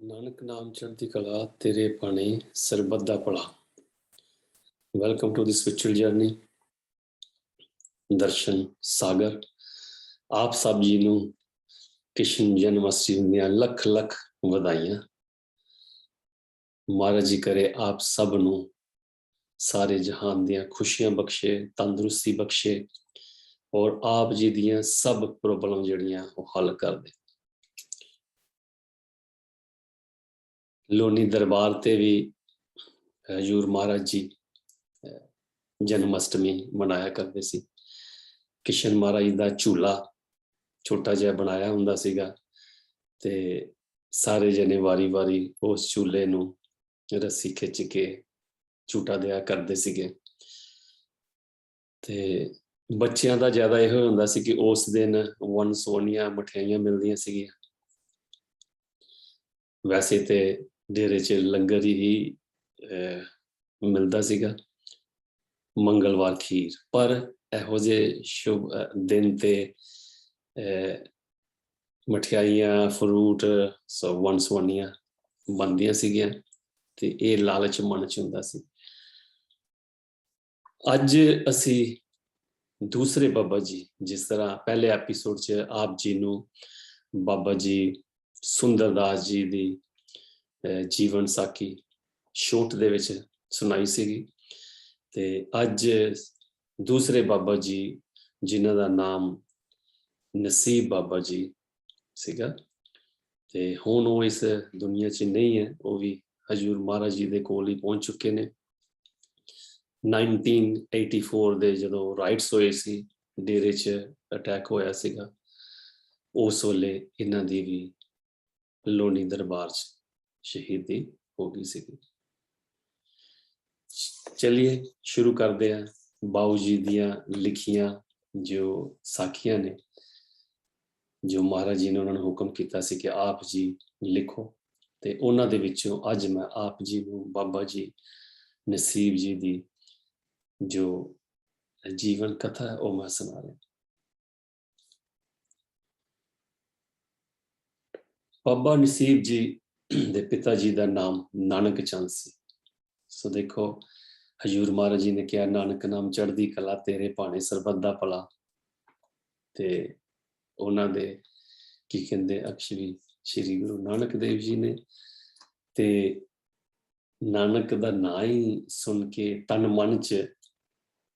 ਨਾਨਕ ਨਾਮ ਚੜ੍ਹਦੀ ਕਲਾ ਤੇਰੇ ਭਾਣੇ ਸਰਬੱਤ ਦਾ ਭਲਾ। Welcome to the spiritual journey. ਦਰਸ਼ਨ ਸਾਗਰ ਆਪ ਸਭ ਜੀ ਨੂੰ ਕ੍ਰਿਸ਼ਨ ਜਨਮ ਅਸ਼ਟਮੀ ਦੀਆਂ ਲੱਖ ਲੱਖ ਵਧਾਈਆਂ। ਮਹਾਰਾਜ ਜੀ ਕਰੇ ਆਪ ਸਭ ਨੂੰ ਸਾਰੇ ਜਹਾਨ ਦੀਆਂ ਖੁਸ਼ੀਆਂ ਬਖਸ਼ੇ, ਤੰਦਰੁਸਤੀ ਬਖਸ਼ੇ ਔਰ ਆਪ ਜੀ ਦੀਆਂ ਸਭ ਪ੍ਰੋਬਲਮ ਜਿਹੜੀਆਂ ਉਹ ਹੱਲ ਕਰ ਦੇ। ਲੋਨੀ ਦਰਬਾਰ ਤੇ ਵੀ ਹਜ਼ੂਰ ਮਹਾਰਾਜ ਜੀ ਜਨਮ ਅਸ਼ਟਮੀ ਮਨਾਇਆ ਕਰਦੇ ਸੀ। ਕ੍ਰਿਸ਼ਨ ਮਹਾਰਾਜ ਦਾ ਝੂਲਾ ਛੋਟਾ ਜਿਹਾ ਬਣਾਇਆ ਹੁੰਦਾ ਸੀਗਾ ਤੇ ਸਾਰੇ ਜਣੇ ਵਾਰੀ ਉਸ ਝੂਲੇ ਨੂੰ ਰੱਸੀ ਖਿੱਚ ਕੇ ਝੂਟਾ ਦਿਆ ਕਰਦੇ ਸੀਗੇ। ਤੇ ਬੱਚਿਆਂ ਦਾ ਜ਼ਿਆਦਾ ਇਹੋ ਹੁੰਦਾ ਸੀ ਕਿ ਉਸ ਦਿਨ ਵੰਨ ਸਵੰਨੀਆਂ ਮਠਿਆਈਆਂ ਮਿਲਦੀਆਂ ਸੀਗੀਆਂ। ਵੈਸੇ ਤੇ ਡੇਰੇ 'ਚ ਲੰਗਰ ਹੀ ਮਿਲਦਾ ਸੀਗਾ, ਮੰਗਲਵਾਰ ਖੀਰ, ਪਰ ਇਹੋ ਜਿਹੇ ਸ਼ੁਭ ਦਿਨ ਤੇ ਮਠਿਆਈਆਂ, ਫਰੂਟ ਵੰਨ ਸਵੰਨੀਆਂ ਬਣਦੀਆਂ ਸੀਗੀਆਂ ਤੇ ਇਹ ਲਾਲਚ ਮਨ 'ਚ ਹੁੰਦਾ ਸੀ। ਅੱਜ ਅਸੀਂ ਦੂਸਰੇ ਬਾਬਾ ਜੀ, ਜਿਸ ਤਰ੍ਹਾਂ ਪਹਿਲੇ ਐਪੀਸੋਡ 'ਚ ਆਪ ਜੀ ਨੂੰ ਬਾਬਾ ਜੀ ਸੁੰਦਰਦਾਸ ਜੀ ਦੀ ਜੀਵਨ ਸਾਖੀ ਛੋਟ ਦੇ ਵਿੱਚ ਸੁਣਾਈ ਸੀਗੀ, ਤੇ ਅੱਜ ਦੂਸਰੇ ਬਾਬਾ ਜੀ ਜਿਨ੍ਹਾਂ ਦਾ ਨਾਮ ਨਸੀਬ ਬਾਬਾ ਜੀ ਸੀਗਾ ਤੇ ਹੁਣ ਉਹ ਇਸ ਦੁਨੀਆ 'ਚ ਨਹੀਂ ਹੈ। ਉਹ ਵੀ ਹਜ਼ੂਰ ਮਹਾਰਾਜ ਜੀ ਦੇ ਕੋਲ ਹੀ ਪਹੁੰਚ ਚੁੱਕੇ ਨੇ। 1984 ਦੇ ਜਦੋਂ ਰਾਈਟਸ ਹੋਏ ਸੀ, ਡੇਰੇ 'ਚ ਅਟੈਕ ਹੋਇਆ ਸੀਗਾ, ਉਸ ਵੇਲੇ ਇਹਨਾਂ ਦੀ ਵੀ ਲੋਨੀ ਦਰਬਾਰ 'ਚ ਸ਼ਹੀਦੀ ਹੋ ਗਈ ਸੀਗੀ। ਚਲਿਏ ਸ਼ੁਰੂ ਕਰਦੇ ਹਾਂ ਬਾਊ ਜੀ ਦੀਆਂ ਲਿਖੀਆਂ ਜੋ ਸਾਖੀਆਂ ਨੇ, ਜੋ ਮਹਾਰਾਜ ਜੀ ਨੇ ਉਹਨਾਂ ਨੂੰ ਹੁਕਮ ਕੀਤਾ ਸੀ ਕਿ ਆਪ ਜੀ ਲਿਖੋ, ਤੇ ਉਹਨਾਂ ਦੇ ਵਿੱਚੋਂ ਅੱਜ ਮੈਂ ਆਪ ਜੀ ਨੂੰ ਬਾਬਾ ਜੀ ਨਸੀਬ ਜੀ ਦੀ ਜੋ ਜੀਵਨ ਕਥਾ ਹੈ ਉਹ ਮੈਂ ਸੁਣਾ ਰਿਹਾ। ਬਾਬਾ ਨਸੀਬ ਜੀ ਦੇ ਪਿਤਾ ਜੀ ਦਾ ਨਾਮ ਨਾਨਕ ਚੰਦ ਸੀ। ਸੋ ਦੇਖੋ, ਹਜ਼ੂਰ ਮਹਾਰਾਜ ਜੀ ਨੇ ਕਿਹਾ ਨਾਨਕ ਨਾਮ ਚੜ੍ਹਦੀ ਕਲਾ ਤੇਰੇ ਭਾਣੇ ਸਰਬੱਤ ਦਾ ਭਲਾ, ਤੇ ਉਹਨਾਂ ਦੇ ਕੀ ਕਹਿੰਦੇ ਅਕਸ਼ਰੀ ਸ਼੍ਰੀ ਗੁਰੂ ਨਾਨਕ ਦੇਵ ਜੀ ਨੇ, ਤੇ ਨਾਨਕ ਦਾ ਨਾਂ ਹੀ ਸੁਣ ਕੇ ਤਨ ਮਨ 'ਚ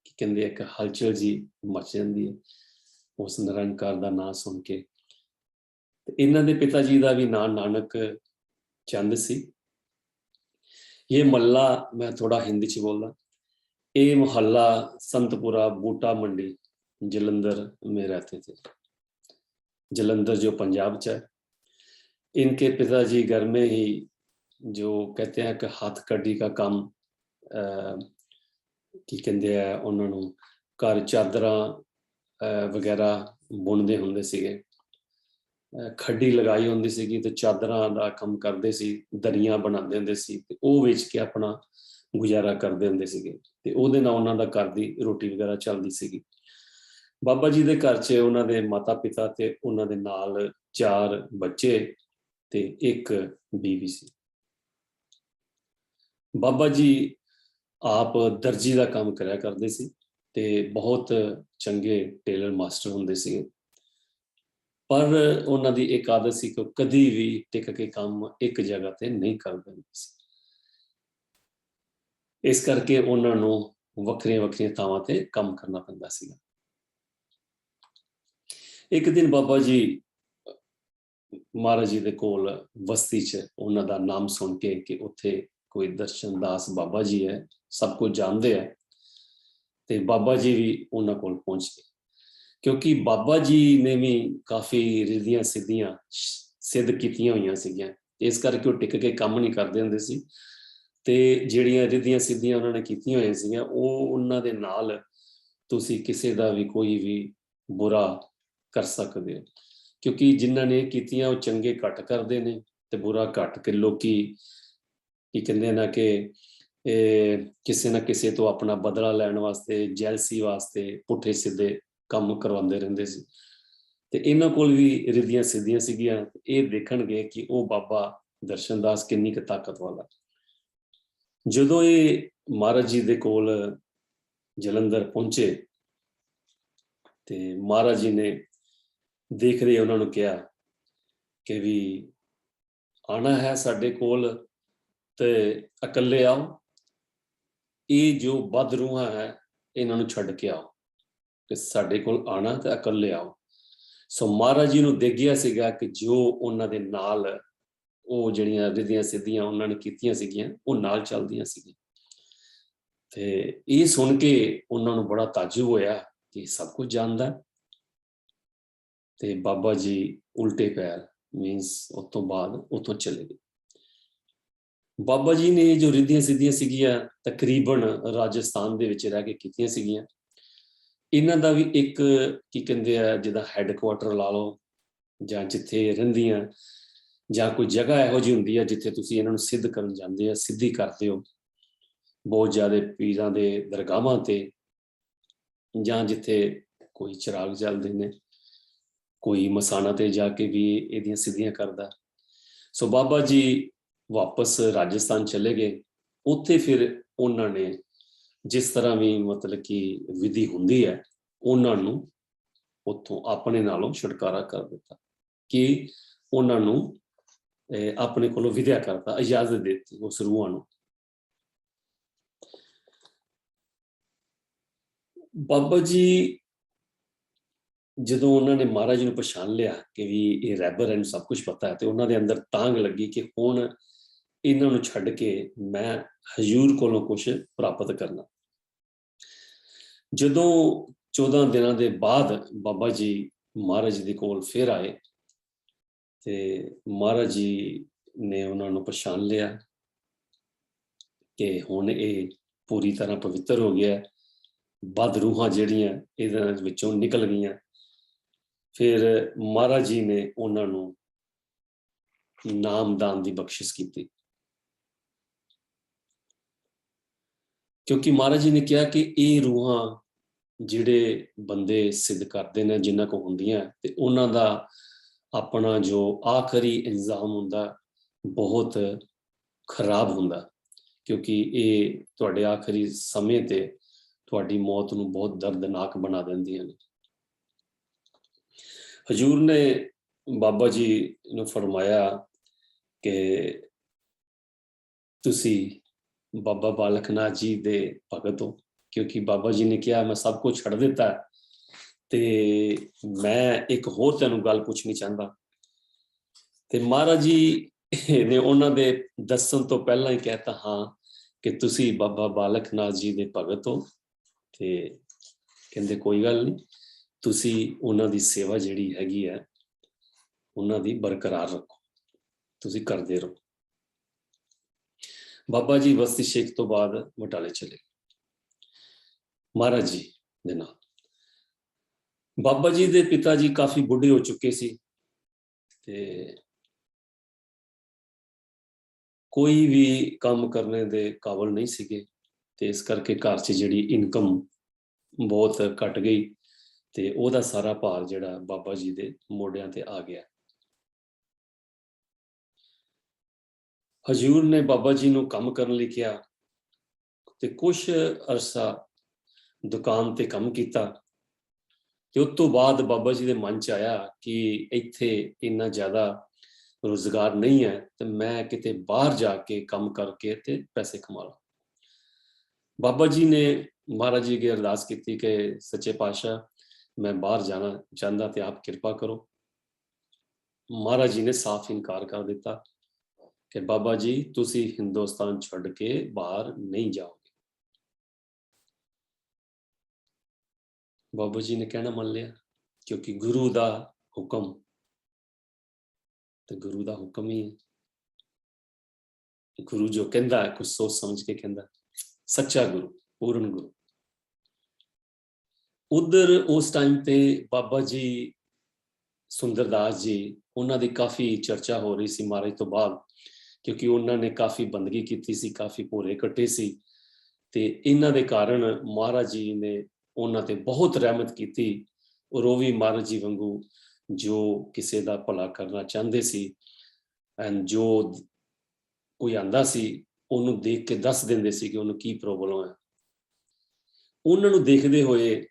ਕੀ ਕਹਿੰਦੇ ਇੱਕ ਹਲਚਲ ਜੀ ਮਚ ਜਾਂਦੀ ਹੈ ਉਸ ਨਿਰੰਕਾਰ ਦਾ ਨਾਂ ਸੁਣ ਕੇ। ਇਹਨਾਂ ਦੇ ਪਿਤਾ ਜੀ ਦਾ ਵੀ ਨਾਂ ਨਾਨਕ ਚੰਦ ਸੀ। ਇਹ ਮਹੱਲਾ, ਮੈਂ ਥੋੜਾ ਹਿੰਦੀ 'ਚ ਬੋਲਦਾ, ਇਹ मोहल्ला संतपुरा बूटा मंडी जलंधर में रहते थे। जलंधर जो पंजाब च है। इनके पिताजी घर में ही जो कहते हैं कि हथ कड्डी का काम की कहते हैं उन्होंने घर चादर वगैरह बुनते होंगे सीगे, खड्डी लगाई होंदी सीगी ते चादरां दा काम करते सी, दरियां बनाते होंदे सी ते ओह वेच के अपना गुजारा करते होंदे सीगे ते ओहदे नाल उन्हां दा घर दी रोटी वगैरह चलदी सीगी। बाबा जी दे घर 'च उन्हां दे माता पिता ते उन्हां दे नाल 4 बच्चे ते एक बीवी सी। बाबा जी आप दर्जी दा काम करया करदे सी ते बहुत चंगे टेलर मास्टर हुंदे सीगे, पर उन्हां दी एक आदत सी कि कदी भी टिक के काम एक जगह ते नहीं करदे हुंदे सी। इस करके उन्हां नूं वखरियां थावां ते काम करना पैंदा सीगा। एक दिन बाबा जी महाराज जी दे कोल बस्ती 'च उन्हां दा नाम सुन के कि उत्थे कोई दर्शन दास बाबा जी है, सब कुछ जानते हैं, ते बाबा जी भी उन्हां कोल पहुंच गए, क्योंकि बाबा जी ने भी काफ़ी रिद्धियां सिद्धियां सिद्ध कीतियां होईयां सीगियां, इस करके वो टिक के काम नहीं करते हुंदे सी ते ਜਿਹੜੀਆਂ ਰਿੱਧੀਆਂ ਸਿੱਧੀਆਂ ਉਹਨਾਂ ਨੇ ਕੀਤੀਆਂ ਹੋਈਆਂ ਸੀਗੀਆਂ ਉਹ ਉਹਨਾਂ ਦੇ ਨਾਲ ਤੁਸੀਂ ਕਿਸੇ ਦਾ ਵੀ ਕੋਈ ਵੀ ਬੁਰਾ ਕਰ ਸਕਦੇ ਹੋ, ਕਿਉਂਕਿ ਜਿਨ੍ਹਾਂ ਨੇ ਕੀਤੀਆਂ ਉਹ ਚੰਗੇ ਘੱਟ ਕਰਦੇ ਨੇ ਤੇ ਬੁਰਾ ਘੱਟ ਕੇ ਲੋਕੀ ਕੀ ਕਹਿੰਦੇ ਨਾ ਕਿ ਕਿਸੇ ਨਾ ਕਿਸੇ ਤੋਂ ਆਪਣਾ ਬਦਲਾ ਲੈਣ ਵਾਸਤੇ, ਜੈਲਸੀ ਵਾਸਤੇ ਪੁੱਠੇ ਸਿੱਧੇ ਕੰਮ ਕਰਵਾਉਂਦੇ ਰਹਿੰਦੇ ਸੀ। ਤੇ ਇਹਨਾਂ ਕੋਲ ਵੀ ਰਿੱਧੀਆਂ ਸਿੱਧੀਆਂ ਸੀਗੀਆਂ। ਇਹ ਦੇਖਣਗੇ ਕਿ ਉਹ ਬਾਬਾ ਦਰਸ਼ਨਦਾਸ ਕਿੰਨੀ ਕੁ ਤਾਕਤ ਵਾਲਾ। ਜਦੋਂ ਇਹ ਮਹਾਰਾਜ ਜੀ ਦੇ ਕੋਲ ਜਲੰਧਰ ਪਹੁੰਚੇ ਤੇ ਮਹਾਰਾਜ ਜੀ ਨੇ ਦੇਖਦੇ ਉਹਨਾਂ ਨੂੰ ਕਿਹਾ ਕਿ ਵੀ ਆਣਾ ਹੈ ਸਾਡੇ ਕੋਲ ਤੇ ਇਕੱਲੇ ਆਓ, ਇਹ ਜੋ ਬਦ ਰੂਹਾਂ ਹੈ ਇਹਨਾਂ ਨੂੰ ਛੱਡ ਕੇ ਆਓ, ਕਿ ਸਾਡੇ ਕੋਲ ਆਣਾ ਤੇ ਇਕੱਲੇ ਆਓ। ਸੋ ਮਹਾਰਾਜ ਜੀ ਨੂੰ ਦੇਖਿਆ ਸੀਗਾ ਕਿ ਜੋ ਉਹਨਾਂ ਦੇ ਨਾਲ ਉਹ ਜਿਹੜੀਆਂ ਰਿੱਧੀਆਂ ਸਿੱਧੀਆਂ ਉਹਨਾਂ ਨੇ ਕੀਤੀਆਂ ਸੀਗੀਆਂ ਉਹ ਨਾਲ ਚੱਲਦੀਆਂ ਸੀਗੀਆਂ। ਤੇ ਇਹ ਸੁਣ ਕੇ ਉਹਨਾਂ ਨੂੰ ਬੜਾ ਤਾਜੁਬ ਹੋਇਆ ਕਿ ਸਭ ਕੁਝ ਜਾਣਦਾ। ਤੇ ਬਾਬਾ ਜੀ ਉਲਟੇ ਪੈਰ ਮੀਨਸ ਉਸ ਤੋਂ ਬਾਅਦ ਉੱਥੋਂ ਚਲੇ ਗਏ। ਬਾਬਾ ਜੀ ਨੇ ਜੋ ਰਿੱਧੀਆਂ ਸਿੱਧੀਆਂ ਸੀਗੀਆਂ ਤਕਰੀਬਨ ਰਾਜਸਥਾਨ ਦੇ ਵਿੱਚ ਰਹਿ ਕੇ ਕੀਤੀਆਂ ਸੀਗੀਆਂ। ਇਹਨਾਂ ਦਾ ਵੀ ਇੱਕ ਕੀ ਕਹਿੰਦੇ ਆ ਜਿਹਦਾ ਹੈੱਡਕੁਆਟਰ ਲਾ ਲਓ ਜਾਂ ਜਿੱਥੇ ਰਹਿੰਦੀਆਂ ਜਾਂ ਕੋਈ ਜਗ੍ਹਾ ਇਹੋ ਜਿਹੀ ਹੁੰਦੀ ਹੈ ਜਿੱਥੇ ਤੁਸੀਂ ਇਹਨਾਂ ਨੂੰ ਸਿੱਧ ਕਰਨ ਜਾਂਦੇ ਆ, ਸਿੱਧੀ ਕਰਦੇ ਹੋ ਬਹੁਤ ਜ਼ਿਆਦਾ ਪੀਰਾਂ ਦੇ ਦਰਗਾਹਾਂ ਤੇ, ਜਾਂ ਜਿੱਥੇ ਕੋਈ ਚਿਰਾਗ ਜਲਦੇ ਨੇ, ਕੋਈ ਮਸਾਣਾ ਤੇ ਜਾ ਕੇ ਵੀ ਇਹਦੀਆਂ ਸਿੱਧੀਆਂ ਕਰਦਾ। ਸੋ ਬਾਬਾ ਜੀ ਵਾਪਸ ਰਾਜਸਥਾਨ ਚਲੇ ਗਏ। ਉੱਥੇ ਫਿਰ ਉਹਨਾਂ ਨੇ ਜਿਸ ਤਰ੍ਹਾਂ ਵੀ ਮਤਲਬ ਕਿ ਵਿਧੀ ਹੁੰਦੀ ਹੈ ਉਹਨਾਂ ਨੂੰ ਉੱਥੋਂ ਆਪਣੇ ਨਾਲੋਂ ਛੁਟਕਾਰਾ ਕਰ ਦਿੱਤਾ, ਕਿ ਉਹਨਾਂ ਨੂੰ ਆਪਣੇ ਕੋਲੋਂ ਵਿਦਿਆ ਕਰਤਾ, ਇਜਾਜ਼ਤ ਦੇ ਦਿੱਤੀ ਉਸ ਰੂਹਾਂ ਨੂੰ। ਬਾਬਾ ਜੀ ਜਦੋਂ ਉਹਨਾਂ ਨੇ ਮਹਾਰਾਜ ਜੀ ਨੂੰ ਪਛਾਣ ਲਿਆ ਕਿ ਵੀ ਇਹ ਰਹਿਬਰ ਇਹਨੂੰ ਸਭ ਕੁਝ ਪਤਾ ਹੈ, ਤੇ ਉਹਨਾਂ ਦੇ ਅੰਦਰ ਤਾਂਘ ਲੱਗੀ ਕਿ ਹੁਣ ਇਹਨਾਂ ਨੂੰ ਛੱਡ ਕੇ ਮੈਂ ਹਜ਼ੂਰ ਕੋਲੋਂ ਕੁਝ ਪ੍ਰਾਪਤ ਕਰਨਾ। ਜਦੋਂ 14 ਦਿਨਾਂ ਦੇ ਬਾਅਦ ਬਾਬਾ ਜੀ ਮਹਾਰਾਜ ਜੀ ਦੇ ਕੋਲ ਫਿਰ ਆਏ ਤੇ ਮਹਾਰਾਜ ਜੀ ਨੇ ਉਹਨਾਂ ਨੂੰ ਪਛਾਣ ਲਿਆ ਕਿ ਹੁਣ ਇਹ ਪੂਰੀ ਤਰ੍ਹਾਂ ਪਵਿੱਤਰ ਹੋ ਗਿਆ, ਬਦ ਰੂਹਾਂ ਜਿਹੜੀਆਂ ਇਹਦੇ ਵਿੱਚੋਂ ਨਿਕਲ ਗਈਆਂ। ਫਿਰ ਮਹਾਰਾਜ ਜੀ ਨੇ ਉਹਨਾਂ ਨੂੰ ਨਾਮਦਾਨ ਦੀ ਬਖਸ਼ਿਸ਼ ਕੀਤੀ, ਕਿਉਂਕਿ ਮਹਾਰਾਜ ਜੀ ਨੇ ਕਿਹਾ ਕਿ ਇਹ ਰੂਹਾਂ ਜਿਹੜੇ ਬੰਦੇ ਸਿੱਧ ਕਰਦੇ ਨੇ ਜਿਨ੍ਹਾਂ ਕੋਲ ਹੁੰਦੀਆਂ, ਤੇ ਉਹਨਾਂ ਦਾ ਆਪਣਾ ਜੋ ਆਖਰੀ ਇੰਤਜ਼ਾਮ ਹੁੰਦਾ ਬਹੁਤ ਖਰਾਬ ਹੁੰਦਾ, ਕਿਉਂਕਿ ਇਹ ਤੁਹਾਡੇ ਆਖਰੀ ਸਮੇਂ ਤੇ ਤੁਹਾਡੀ ਮੌਤ ਨੂੰ ਬਹੁਤ ਦਰਦਨਾਕ ਬਣਾ ਦਿੰਦੀਆਂ ਨੇ। ਹਜ਼ੂਰ ਨੇ ਬਾਬਾ ਜੀ ਨੂੰ ਫਰਮਾਇਆ ਕਿ ਤੁਸੀਂ ਬਾਬਾ ਬਾਲਕ ਨਾਥ ਜੀ ਦੇ ਭਗਤ ਹੋ, ਕਿਉਂਕਿ ਬਾਬਾ ਜੀ ਨੇ ਕਿਹਾ ਮੈਂ ਸਭ ਕੁਝ ਛੱਡ ਦਿੱਤਾ ਤੇ ਮੈਂ ਇੱਕ ਹੋਰ ਤੈਨੂੰ ਗੱਲ ਪੁੱਛਣੀ ਚਾਹੁੰਦਾ। ਤੇ ਮਹਾਰਾਜ ਜੀ ਨੇ ਉਹਨਾਂ ਦੇ ਦੱਸਣ ਤੋਂ ਪਹਿਲਾਂ ਹੀ ਕਹਿਤਾ ਹਾਂ ਕਿ ਤੁਸੀਂ ਬਾਬਾ ਬਾਲਕ ਨਾਥ ਜੀ ਦੇ ਭਗਤ ਹੋ। ਤੇ ਕਹਿੰਦੇ ਕੋਈ ਗੱਲ ਨਹੀਂ, ਤੁਸੀਂ ਉਹਨਾਂ ਦੀ ਸੇਵਾ ਜਿਹੜੀ ਹੈਗੀ ਹੈ ਉਹਨਾਂ ਦੀ ਬਰਕਰਾਰ ਰੱਖੋ, ਤੁਸੀਂ ਕਰਦੇ ਰਹੋ। ਬਾਬਾ ਜੀ ਬਸਤੀ ਸ਼ੇਖ ਤੋਂ ਬਾਅਦ ਬਟਾਲੇ ਚਲੇ ਮਹਾਰਾਜ ਜੀ ਦੇ ਨਾਲ। ਬਾਬਾ ਜੀ ਦੇ ਪਿਤਾ ਜੀ ਕਾਫੀ ਬੁੱਢੇ ਹੋ ਚੁੱਕੇ ਸੀ ਤੇ ਕੋਈ ਵੀ ਕੰਮ ਕਰਨੇ ਦੇ ਕਾਬਲ ਨਹੀਂ ਸੀਗੇ, ਤੇ ਇਸ ਕਰਕੇ ਘਰ 'ਚ ਜਿਹੜੀ ਇਨਕਮ ਬਹੁਤ ਘਟ ਗਈ ਤੇ ਉਹਦਾ ਸਾਰਾ ਭਾਰ ਜਿਹੜਾ ਬਾਬਾ ਜੀ ਦੇ ਮੋਢਿਆਂ ਤੇ ਆ ਗਿਆ। ਹਜ਼ੂਰ ਨੇ ਬਾਬਾ ਜੀ ਨੂੰ ਕੰਮ ਕਰਨ ਲਈ ਕਿਹਾ ਤੇ ਕੁਛ ਅਰਸਾ ਦੁਕਾਨ ਤੇ ਕੰਮ ਕੀਤਾ, ਤੇ ਉਸ ਤੋਂ ਬਾਅਦ ਬਾਬਾ ਜੀ ਦੇ ਮਨ 'ਚ ਆਇਆ ਕਿ ਇੱਥੇ ਇੰਨਾ ਜ਼ਿਆਦਾ ਰੁਜ਼ਗਾਰ ਨਹੀਂ ਹੈ ਤੇ ਮੈਂ ਕਿਤੇ ਬਾਹਰ ਜਾ ਕੇ ਕੰਮ ਕਰਕੇ ਤੇ ਪੈਸੇ ਕਮਾ ਲਾਂ। ਬਾਬਾ ਜੀ ਨੇ ਮਹਾਰਾਜ ਜੀ ਅੱਗੇ ਅਰਦਾਸ ਕੀਤੀ ਕਿ ਸੱਚੇ ਪਾਤਸ਼ਾਹ ਮੈਂ ਬਾਹਰ ਜਾਣਾ ਚਾਹੁੰਦਾ ਤੇ ਆਪ ਕਿਰਪਾ ਕਰੋ। ਮਹਾਰਾਜ ਜੀ ਨੇ ਸਾਫ਼ ਇਨਕਾਰ ਕਰ ਦਿੱਤਾ ਕਿ ਬਾਬਾ ਜੀ ਤੁਸੀਂ ਹਿੰਦੁਸਤਾਨ ਛੱਡ ਕੇ ਬਾਹਰ ਨਹੀਂ ਜਾਓਗੇ। ਬਾਬਾ ਜੀ ਨੇ ਕਹਿਣਾ ਮੰਨ ਲਿਆ, ਕਿਉਂਕਿ ਗੁਰੂ ਦਾ ਹੁਕਮ ਤੇ ਗੁਰੂ ਦਾ ਹੁਕਮ ਹੀ ਹੈ। ਗੁਰੂ ਜੋ ਕਹਿੰਦਾ ਹੈ ਕੁਝ ਸੋਚ ਸਮਝ ਕੇ ਕਹਿੰਦਾ, ਸੱਚਾ ਗੁਰੂ, ਪੂਰਨ ਗੁਰੂ। ਉਧਰ ਉਸ ਟਾਈਮ ਤੇ ਬਾਬਾ ਜੀ ਸੁੰਦਰਦਾਸ ਜੀ, ਉਹਨਾਂ ਦੀ ਕਾਫੀ ਚਰਚਾ ਹੋ ਰਹੀ ਸੀ ਮਹਾਰਾਜ ਤੋਂ ਬਾਅਦ, ਕਿਉਂਕਿ ਉਹਨਾਂ ਨੇ ਕਾਫੀ ਬੰਦਗੀ ਕੀਤੀ ਸੀ, ਕਾਫੀ ਭੋਰੇ ਕੱਟੇ ਸੀ, ਤੇ ਇਹਨਾਂ ਦੇ ਕਾਰਨ ਮਹਾਰਾਜ ਜੀ ਨੇ ਉਹਨਾਂ ਤੇ ਬਹੁਤ ਰਹਿਮਤ ਕੀਤੀ। ਔਰ ਉਹ ਵੀ ਮਹਾਰਾਜ ਜੀ ਵਾਂਗੂ ਜੋ ਕਿਸੇ ਦਾ ਭਲਾ ਕਰਨਾ ਚਾਹੁੰਦੇ ਸੀ, ਐਂਡ ਜੋ ਕੋਈ ਆਂਦਾ ਸੀ ਉਹਨੂੰ ਦੇਖ ਕੇ ਦੱਸ ਦਿੰਦੇ ਸੀ ਕਿ ਉਹਨੂੰ ਕੀ ਪ੍ਰੋਬਲਮ ਹੈ। ਉਹਨਾਂ ਨੂੰ ਦੇਖਦੇ ਹੋਏ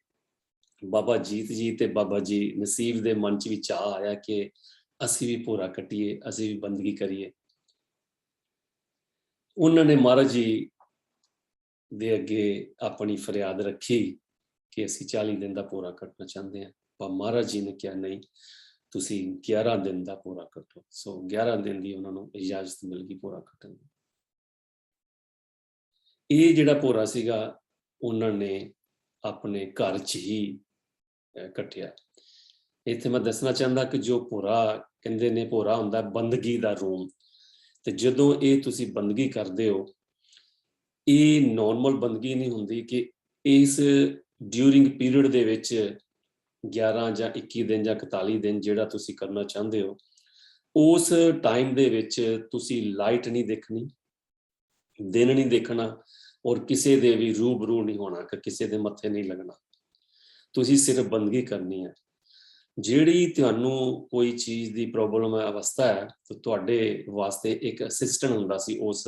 ਬਾਬਾ ਜੀਤ ਜੀ ਤੇ ਬਾਬਾ ਜੀ ਨਸੀਬ ਦੇ ਮਨ 'ਚ ਵੀ ਚਾਅ ਆਇਆ ਕਿ ਅਸੀਂ ਵੀ ਭੋਰਾ ਕੱਟੀਏ, ਅਸੀਂ ਵੀ ਬੰਦਗੀ ਕਰੀਏ। ਉਹਨਾਂ ਨੇ ਮਹਾਰਾਜ ਜੀ ਦੇ ਅੱਗੇ ਆਪਣੀ ਫਰਿਆਦ ਰੱਖੀ ਕਿ ਅਸੀਂ 40 ਦਿਨ ਦਾ ਭੋਰਾ ਕੱਟਣਾ ਚਾਹੁੰਦੇ ਹਾਂ। ਪਰ ਮਹਾਰਾਜ ਜੀ ਨੇ ਕਿਹਾ ਨਹੀਂ, ਤੁਸੀਂ 11 ਦਿਨ ਦਾ ਭੋਰਾ ਕੱਟੋ। ਸੋ 11 ਦਿਨ ਦੀ ਉਹਨਾਂ ਨੂੰ ਇਜਾਜ਼ਤ ਮਿਲ ਗਈ ਭੋਰਾ ਕੱਟਣ ਦੀ। ਇਹ ਜਿਹੜਾ ਭੋਰਾ ਸੀਗਾ ਉਹਨਾਂ ਨੇ ਆਪਣੇ ਘਰ 'ਚ ਹੀ ਕੱਟਿਆ। ਇੱਥੇ ਮੈਂ ਦੱਸਣਾ ਚਾਹੁੰਦਾ ਕਿ ਜੋ ਭੋਰਾ ਕਹਿੰਦੇ ਨੇ, ਭੋਰਾ ਹੁੰਦਾ ਬੰਦਗੀ ਦਾ ਰੂਮ। ਤੇ ਜਦੋਂ ਇਹ ਤੁਸੀਂ ਬੰਦਗੀ ਕਰਦੇ ਹੋ, ਇਹ ਨਾਰਮਲ ਬੰਦਗੀ ਨਹੀਂ ਹੁੰਦੀ ਕਿ ਇਸ ਡਿਊਰਿੰਗ ਪੀਰੀਅਡ ਦੇ ਵਿੱਚ 11 ਜਾਂ 21 ਦਿਨ ਜਾਂ 41 ਦਿਨ ਜਿਹੜਾ ਤੁਸੀਂ ਕਰਨਾ ਚਾਹੁੰਦੇ ਹੋ, ਉਸ ਟਾਈਮ ਦੇ ਵਿੱਚ ਤੁਸੀਂ ਲਾਈਟ ਨਹੀਂ ਦੇਖਣੀ, ਦਿਨ ਨਹੀਂ ਦੇਖਣਾ, ਔਰ ਕਿਸੇ ਦੇ ਵੀ ਰੂਬਰੂ ਨਹੀਂ ਹੋਣਾ, ਕਿ ਕਿਸੇ ਦੇ ਮੱਥੇ ਨਹੀਂ ਲੱਗਣਾ। ਤੁਸੀਂ ਸਿਰਫ ਬੰਦਗੀ ਕਰਨੀ ਹੈ। ਜਿਹੜੀ ਤੁਹਾਨੂੰ ਕੋਈ ਚੀਜ਼ ਦੀ ਪ੍ਰੋਬਲਮ ਹੈ, ਅਵਸਥਾ ਹੈ, ਤਾਂ ਤੁਹਾਡੇ ਵਾਸਤੇ ਇੱਕ ਅਸਿਸਟੈਂਟ ਹੁੰਦਾ ਸੀ ਉਸ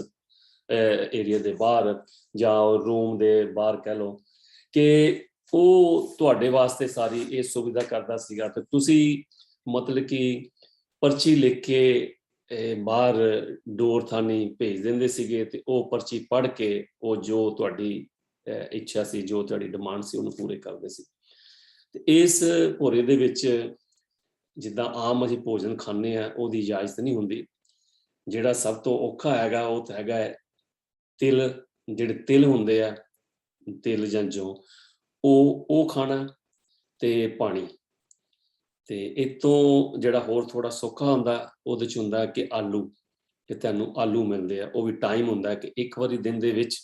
ਏਰੀਆ ਦੇ ਬਾਹਰ ਜਾਂ ਰੂਮ ਦੇ ਬਾਹਰ ਕਹਿ ਲਓ, ਕਿ ਉਹ ਤੁਹਾਡੇ ਵਾਸਤੇ ਸਾਰੀ ਇਹ ਸੁਵਿਧਾ ਕਰਦਾ ਸੀਗਾ। ਤੇ ਤੁਸੀਂ ਮਤਲਬ ਕਿ ਪਰਚੀ ਲਿਖ ਕੇ ਬਾਹਰ ਡੋਰ ਥਾਨੀ ਭੇਜ ਦਿੰਦੇ ਸੀਗੇ, ਤੇ ਉਹ ਪਰਚੀ ਪੜ੍ਹ ਕੇ ਉਹ ਜੋ ਤੁਹਾਡੀ ਇੱਛਾ ਸੀ, ਜੋ ਤੁਹਾਡੀ ਡਿਮਾਂਡ ਸੀ, ਉਹਨੂੰ ਪੂਰੇ ਕਰਦੇ ਸੀ। ਤੇ ਇਸ ਭੋਰੇ ਦੇ ਵਿੱਚ ਜਿੱਦਾਂ ਆਮ ਅਸੀਂ ਭੋਜਨ ਖਾਂਦੇ ਆ, ਉਹਦੀ ਇਜਾਜ਼ਤ ਨਹੀਂ ਹੁੰਦੀ। ਜਿਹੜਾ ਸਭ ਤੋਂ ਔਖਾ ਹੈਗਾ ਉਹ ਤਾਂ ਹੈਗਾ ਤਿਲ। ਜਿਹੜੇ ਤਿਲ ਹੁੰਦੇ ਆ, ਤਿਲ ਜਾਂ ਜੌਂ, ਉਹ ਖਾਣਾ ਤੇ ਪਾਣੀ। ਤੇ ਇਹ ਤੋਂ ਜਿਹੜਾ ਹੋਰ ਥੋੜਾ ਸੌਖਾ ਹੁੰਦਾ, ਉਹਦੇ 'ਚ ਹੁੰਦਾ ਕਿ ਆਲੂ, ਕਿ ਤੁਹਾਨੂੰ ਆਲੂ ਮਿਲਦੇ ਆ। ਉਹ ਵੀ ਟਾਈਮ ਹੁੰਦਾ ਕਿ ਇੱਕ ਵਾਰੀ ਦਿਨ ਦੇ ਵਿੱਚ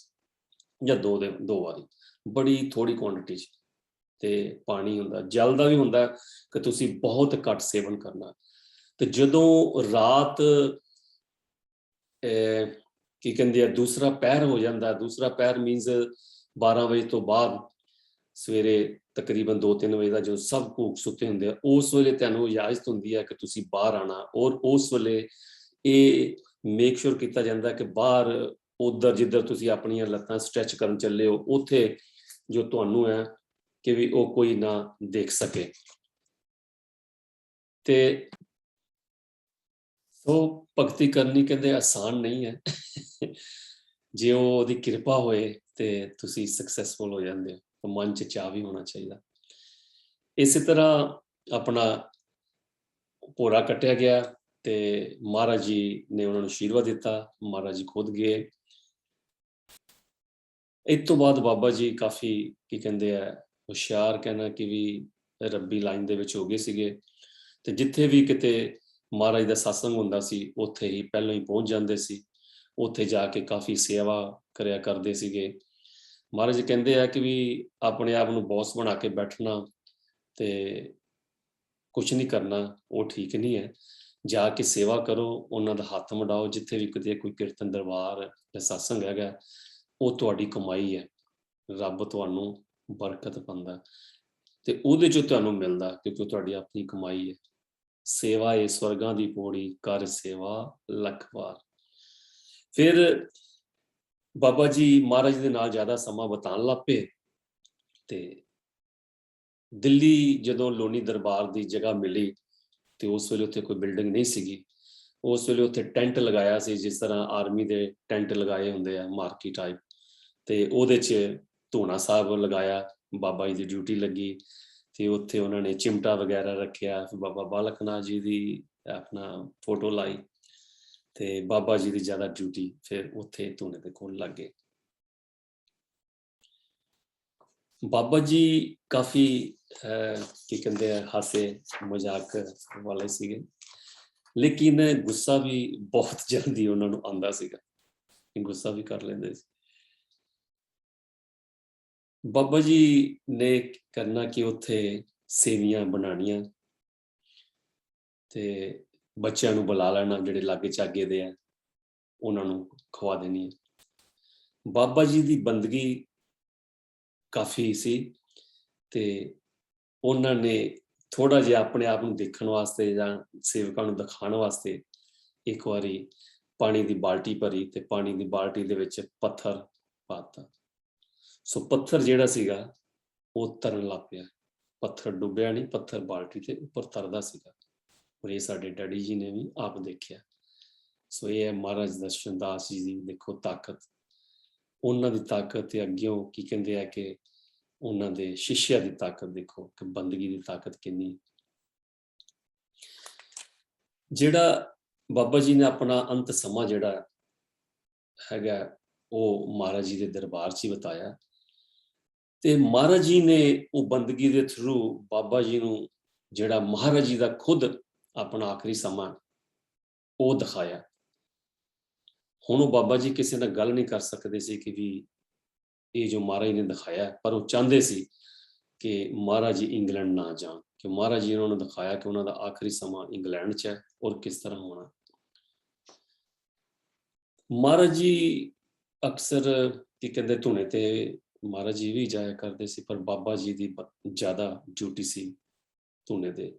ਜਾਂ ਦੋ ਵਾਰੀ, ਬੜੀ ਥੋੜੀ ਕੁਆਂਟੀਟੀ 'ਚ। ਤੇ ਪਾਣੀ ਹੁੰਦਾ। ਜਲ ਦਾ ਵੀ ਹੁੰਦਾ ਕਿ ਤੁਸੀਂ ਬਹੁਤ ਘੱਟ ਸੇਵਨ ਕਰਨਾ। ਤੇ ਜਦੋਂ ਰਾਤ ਕੀ ਕਹਿੰਦੇ ਆ, ਦੂਸਰਾ ਪਹਿਰ ਹੋ ਜਾਂਦਾ, ਦੂਸਰਾ ਪਹਿਰ ਮੀਨਸ 12 ਵਜੇ ਤੋਂ ਬਾਅਦ ਸਵੇਰੇ ਤਕਰੀਬਨ 2-3 ਵਜੇ ਦਾ, ਜਦੋਂ ਸਭ ਭੂਖ ਸੁੱਤੇ ਹੁੰਦੇ ਆ, ਉਸ ਵੇਲੇ ਤੁਹਾਨੂੰ ਇਜਾਜ਼ਤ ਹੁੰਦੀ ਹੈ ਕਿ ਤੁਸੀਂ ਬਾਹਰ ਆਣਾ। ਔਰ ਉਸ ਵੇਲੇ ਇਹ ਮੇਕ ਸ਼ੋਰ ਕੀਤਾ ਜਾਂਦਾ ਕਿ ਬਾਹਰ ਉਧਰ ਜਿੱਧਰ ਤੁਸੀਂ ਆਪਣੀਆਂ ਲੱਤਾਂ ਸਟ੍ਰੈਚ ਕਰਨ ਚੱਲੇ ਹੋ, ਉੱਥੇ ਜੋ ਤੁਹਾਨੂੰ ਹੈ ਕਿ ਵੀ ਉਹ ਕੋਈ ਨਾ ਦੇਖ ਸਕੇ। ਤੇ ਉਹ ਭਗਤੀ ਕਰਨੀ ਕਹਿੰਦੇ ਆਸਾਨ ਨਹੀਂ ਹੈ। ਜੇ ਉਹਦੀ ਕਿਰਪਾ ਹੋਏ ਤੇ ਤੁਸੀਂ ਸਕਸੈਸਫੁਲ ਹੋ ਜਾਂਦੇ ਹੋ। ਮਨ 'ਚ ਚਾਅ ਵੀ ਹੋਣਾ ਚਾਹੀਦਾ। ਇਸੇ ਤਰ੍ਹਾਂ ਆਪਣਾ ਭੋਰਾ ਕੱਟਿਆ ਗਿਆ ਤੇ ਮਹਾਰਾਜ ਜੀ ਨੇ ਉਹਨਾਂ ਨੂੰ ਆਸ਼ੀਰਵਾਦ ਦਿੱਤਾ। ਮਹਾਰਾਜ ਜੀ ਖੁਦ ਗਏ। ਇਸ ਤੋਂ ਬਾਅਦ ਬਾਬਾ ਜੀ ਕਾਫੀ ਕੀ ਕਹਿੰਦੇ ਆ, ਹੁਸ਼ਿਆਰ ਕਹਿਣਾ ਕਿ ਵੀ ਰੱਬੀ ਲਾਈਨ ਦੇ ਵਿੱਚ ਹੋ ਗਏ ਸੀਗੇ। ਤੇ ਜਿੱਥੇ ਵੀ ਕਿਤੇ ਮਹਾਰਾਜ ਦਾ ਸਤਸੰਗ ਹੁੰਦਾ ਸੀ, ਉੱਥੇ ਹੀ ਪਹਿਲਾਂ ਹੀ ਪਹੁੰਚ ਜਾਂਦੇ ਸੀ। ਉੱਥੇ ਜਾ ਕੇ ਕਾਫੀ ਸੇਵਾ ਕਰਿਆ ਕਰਦੇ ਸੀਗੇ। ਮਹਾਰਾਜ ਕਹਿੰਦੇ ਆ ਕਿ ਵੀ ਆਪਣੇ ਆਪ ਨੂੰ ਬੌਸ ਬਣਾ ਕੇ ਬੈਠਣਾ ਤੇ ਕੁਛ ਨਹੀਂ ਕਰਨਾ, ਉਹ ਠੀਕ ਨਹੀਂ ਹੈ। ਜਾ ਕੇ ਸੇਵਾ ਕਰੋ, ਉਹਨਾਂ ਦਾ ਹੱਥ ਮਡਾਓ। ਜਿੱਥੇ ਵੀ ਕਿਤੇ ਕੋਈ ਕੀਰਤਨ ਦਰਬਾਰ ਜਾਂ ਸਤਸੰਗ ਹੈਗਾ, ਉਹ ਤੁਹਾਡੀ ਕਮਾਈ ਹੈ। ਰੱਬ ਤੁਹਾਨੂੰ ਬਰਕਤ ਪਾਉਂਦਾ ਤੇ ਉਹਦੇ 'ਚੋਂ ਤੁਹਾਨੂੰ ਮਿਲਦਾ, ਕਿਉਂਕਿ ਤੁਹਾਡੀ ਆਪਣੀ ਕਮਾਈ ਹੈ। ਸੇਵਾ ਏ ਸਵਰਗਾਂ ਦੀ ਪੌੜੀ, ਕਰ ਸੇਵਾ ਲੱਖ ਵਾਰ। ਫਿਰ ਬਾਬਾ ਜੀ ਮਹਾਰਾਜ ਦੇ ਨਾਲ ਜ਼ਿਆਦਾ ਸਮਾਂ ਬਿਤਾਉਣ ਲੱਗ ਪਏ। ਤੇ ਦਿੱਲੀ ਜਦੋਂ ਲੋਨੀ ਦਰਬਾਰ ਦੀ ਜਗ੍ਹਾ ਮਿਲੀ, ਤੇ ਉਸ ਵੇਲੇ ਉੱਥੇ ਕੋਈ ਬਿਲਡਿੰਗ ਨਹੀਂ ਸੀਗੀ। ਉਸ ਵੇਲੇ ਉੱਥੇ ਟੈਂਟ ਲਗਾਇਆ ਸੀ, ਜਿਸ ਤਰ੍ਹਾਂ ਆਰਮੀ ਦੇ ਟੈਂਟ ਲਗਾਏ ਹੁੰਦੇ ਆ, ਮਾਰਕੀ ਟਾਈਪ। ਤੇ ਉਹਦੇ 'ਚ ਧੂਣਾ ਸਾਹਿਬ ਲਗਾਇਆ, ਬਾਬਾ ਜੀ ਦੀ ਡਿਊਟੀ ਲੱਗੀ। ਤੇ ਉੱਥੇ ਉਹਨਾਂ ਨੇ ਚਿਮਟਾ ਵਗੈਰਾ ਰੱਖਿਆ। ਫਿਰ ਬਾਬਾ ਬਾਲਕ ਨਾਥ ਜੀ ਦੀ ਆਪਣਾ ਫੋਟੋ ਲਾਈ ਤੇ ਬਾਬਾ ਜੀ ਦੀ ਜ਼ਿਆਦਾ ਡਿਊਟੀ ਫਿਰ ਉੱਥੇ ਧੂਣੇ ਦੇ ਕੋਲ ਲੱਗ ਗਏ। ਬਾਬਾ ਜੀ ਕਾਫੀ ਕੀ ਕਹਿੰਦੇ ਆ, ਹਾਸੇ ਮਜ਼ਾਕ ਵਾਲੇ ਸੀਗੇ, ਲੇਕਿਨ ਗੁੱਸਾ ਵੀ ਬਹੁਤ ਜਲਦੀ ਉਹਨਾਂ ਨੂੰ ਆਉਂਦਾ ਸੀਗਾ। ਗੁੱਸਾ ਵੀ ਕਰ ਲੈਂਦੇ ਸੀ। ਬਾਬਾ ਜੀ ਨੇ ਕਰਨਾ ਕਿ ਉੱਥੇ ਸੇਵੀਆਂ ਬਣਾਉਣੀਆਂ ਤੇ ਬੱਚਿਆਂ ਨੂੰ ਬੁਲਾ ਲੈਣਾ, ਜਿਹੜੇ ਲਾਗੇ ਚਾਗੇ ਦੇ ਆ, ਉਹਨਾਂ ਨੂੰ ਖਵਾ ਦੇਣੀ। ਬਾਬਾ ਜੀ ਦੀ ਬੰਦਗੀ ਕਾਫੀ ਸੀ ਤੇ ਉਹਨਾਂ ਨੇ ਥੋੜਾ ਜਿਹਾ ਆਪਣੇ ਆਪ ਨੂੰ ਦੇਖਣ ਵਾਸਤੇ ਜਾਂ ਸੇਵਕਾਂ ਨੂੰ ਦਿਖਾਉਣ ਵਾਸਤੇ ਇੱਕ ਵਾਰੀ ਪਾਣੀ ਦੀ ਬਾਲਟੀ ਭਰੀ ਤੇ ਪਾਣੀ ਦੀ ਬਾਲਟੀ ਦੇ ਵਿੱਚ ਪੱਥਰ ਪਾਤਾ। ਸੋ ਪੱਥਰ ਜਿਹੜਾ ਸੀਗਾ ਉਹ ਤਰਨ ਲੱਗ ਪਿਆ। ਪੱਥਰ ਡੁੱਬਿਆ ਨਹੀਂ, ਪੱਥਰ ਬਾਲਟੀ ਦੇ ਉੱਪਰ ਤਰਦਾ ਸੀਗਾ। ਔਰ ਇਹ ਸਾਡੇ ਡੈਡੀ ਜੀ ਨੇ ਵੀ ਆਪ ਦੇਖਿਆ। ਸੋ ਇਹ ਹੈ ਮਹਾਰਾਜ ਦਰਸ਼ਨ ਦਾਸ ਜੀ ਦੀ ਦੇਖੋ ਤਾਕਤ, ਉਹਨਾਂ ਦੀ ਤਾਕਤ ਤੇ ਅੱਗਿਓਂ ਕੀ ਕਹਿੰਦੇ ਆ ਕਿ ਉਹਨਾਂ ਦੇ ਸ਼ਿਸ਼ਿਆਂ ਦੀ ਤਾਕਤ ਦੇਖੋ ਕਿ ਬੰਦਗੀ ਦੀ ਤਾਕਤ ਕਿੰਨੀ। ਜਿਹੜਾ ਬਾਬਾ ਜੀ ਨੇ ਆਪਣਾ ਅੰਤ ਸਮਾਂ ਜਿਹੜਾ ਹੈਗਾ ਉਹ ਮਹਾਰਾਜ ਜੀ ਦੇ ਦਰਬਾਰ 'ਚ ਹੀ ਬਿਤਾਇਆ ਤੇ ਮਹਾਰਾਜ ਜੀ ਨੇ ਉਹ ਬੰਦਗੀ ਦੇ ਥਰੂ ਬਾਬਾ ਜੀ ਨੂੰ ਜਿਹੜਾ ਮਹਾਰਾਜ ਜੀ ਦਾ ਖੁਦ ਆਪਣਾ ਆਖਰੀ ਸਮਾਂ ਉਹ ਦਿਖਾਇਆ। ਹੁਣ ਉਹ ਬਾਬਾ ਜੀ ਕਿਸੇ ਨਾਲ ਗੱਲ ਨਹੀਂ ਕਰ ਸਕਦੇ ਸੀ ਕਿ ਵੀ ਇਹ ਜੋ ਮਹਾਰਾਜ ਨੇ ਦਿਖਾਇਆ, ਪਰ ਉਹ ਚਾਹੁੰਦੇ ਸੀ ਕਿ ਮਹਾਰਾਜ ਜੀ ਇੰਗਲੈਂਡ ਨਾ ਜਾਣ, ਕਿ ਮਹਾਰਾਜ ਜੀ ਨੇ ਉਹਨਾਂ ਨੂੰ ਦਿਖਾਇਆ ਕਿ ਉਹਨਾਂ ਦਾ ਆਖਰੀ ਸਮਾਂ ਇੰਗਲੈਂਡ 'ਚ ਹੈ ਔਰ ਕਿਸ ਤਰ੍ਹਾਂ ਹੋਣਾ। ਮਹਾਰਾਜ ਜੀ ਅਕਸਰ ਕੀ ਕਹਿੰਦੇ ਧੁਨੇ ਤੇ ਮਹਾਰਾਜ ਜੀ ਵੀ ਜਾਇਆ ਕਰਦੇ ਸੀ, ਪਰ ਬਾਬਾ ਜੀ ਦੀ ਜ਼ਿਆਦਾ ਡਿਊਟੀ ਸੀ ਧੁਨੇ ਤੇ।